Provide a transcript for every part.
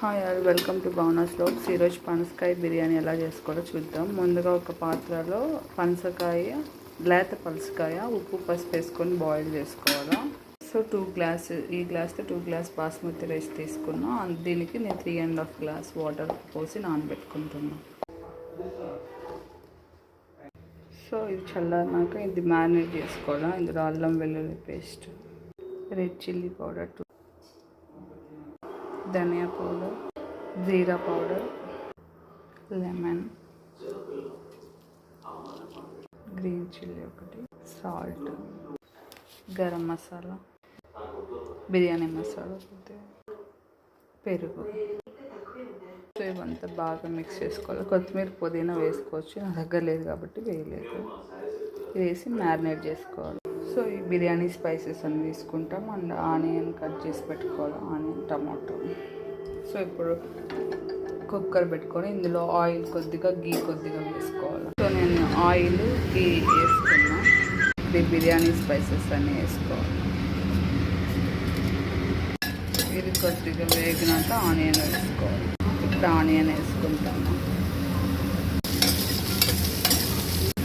Hi all, welcome to Bhavana's vlogs. ఈరోజు పనసకాయ బిర్యానీ ఎలా చేసుకోవాలో చూద్దాం. ముందుగా ఒక పాత్రలో లేత పనసకాయ ఉప్పు పసుపు వేసుకొని బాయిల్ చేసుకోవాలా. సో ఈ గ్లాస్తో 2 గ్లాస్ బాస్మతి రైస్ తీసుకున్నా. దీనికి నేను 3.5 గ్లాస్ వాటర్ పోసి నానబెట్టుకుంటున్నాను. సో ఇది చల్లారినాక ఇది మ్యారినేట్ చేసుకోవాలా. ఇందులో అల్లం వెల్లుల్లి పేస్ట్, రెడ్ చిల్లీ పౌడర్, ధనియా పౌడర్, జీరా పౌడర్, లెమన్, గ్రీన్ చిల్లీ ఒకటి, సాల్ట్, గరం మసాలా, బిర్యానీ మసాలా, పెరుగు. సో ఇవంతా బాగా మిక్స్ చేసుకోవాలి. కొత్తిమీర పుదీనా వేసుకోవచ్చు, నా దగ్గర లేదు కాబట్టి వేయలేదు. వేసి మ్యారినేట్ చేసుకోవాలి. సో ఈ బిర్యానీ స్పైసెస్ అన్ని తీసుకుంటాం. అండ్ ఆనియన్ కట్ చేసి పెట్టుకోవాలి, ఆనియన్, టమాటో. సో ఇప్పుడు కుక్కర్ పెట్టుకొని ఇందులో ఆయిల్ కొద్దిగా, గీ కొద్దిగా వేసుకోవాలి. సో నేను ఆయిల్, గీ వేసుకున్నా. ఇది బిర్యానీ స్పైసెస్ అన్నీ వేసుకోవాలి. ఇది కొద్దిగా వేగినాక ఆనియన్ వేసుకోవాలి. ఇప్పుడు ఆనియన్ వేసుకుంటాను.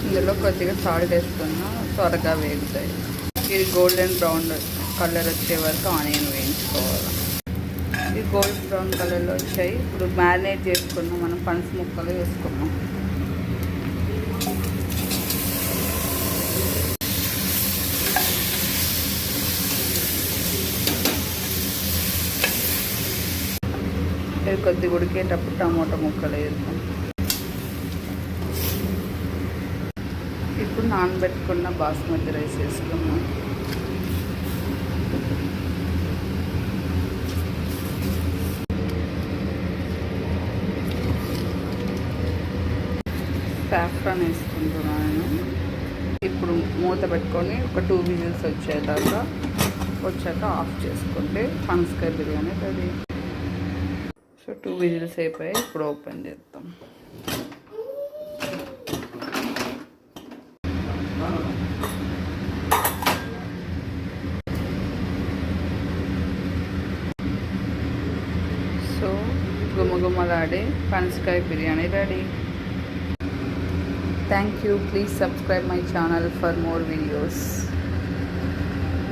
ఇందులో కొద్దిగా సాల్ట్ వేసుకున్నా, త్వరగా వేగుతాయి. ఇది గోల్డెన్ బ్రౌన్ కలర్ వచ్చే వరకు ఆనియన్ వేయించుకోవాలి. ఇది గోల్డ్ బ్రౌన్ కలర్లో వచ్చాయి. ఇప్పుడు మ్యారినేట్ చేసుకున్నాం, మనం పనస ముక్కలు వేసుకున్నాం. ఇది కొద్దిగా ఉడికేటప్పుడు టమాటా ముక్కలు వేద్దాం. ఇప్పుడు నానబెట్టుకున్న బాస్మతి రైస్ వేసుకున్నాం. సాఫ్రాన్ వేసుకుంటున్నాను. ఇప్పుడు మూత పెట్టుకొని ఒక 2 విజిల్స్ వచ్చాక ఆఫ్ చేసుకుంటే పనసకాయ బిర్యానీ రెడీ. సో 2 విజిల్స్ అయిపోయాయి. ఇప్పుడు ఓపెన్ చేద్దాం. సో గుమగుమలాడే పనసకాయ biryani ready. Thank you. Please subscribe my channel for more videos.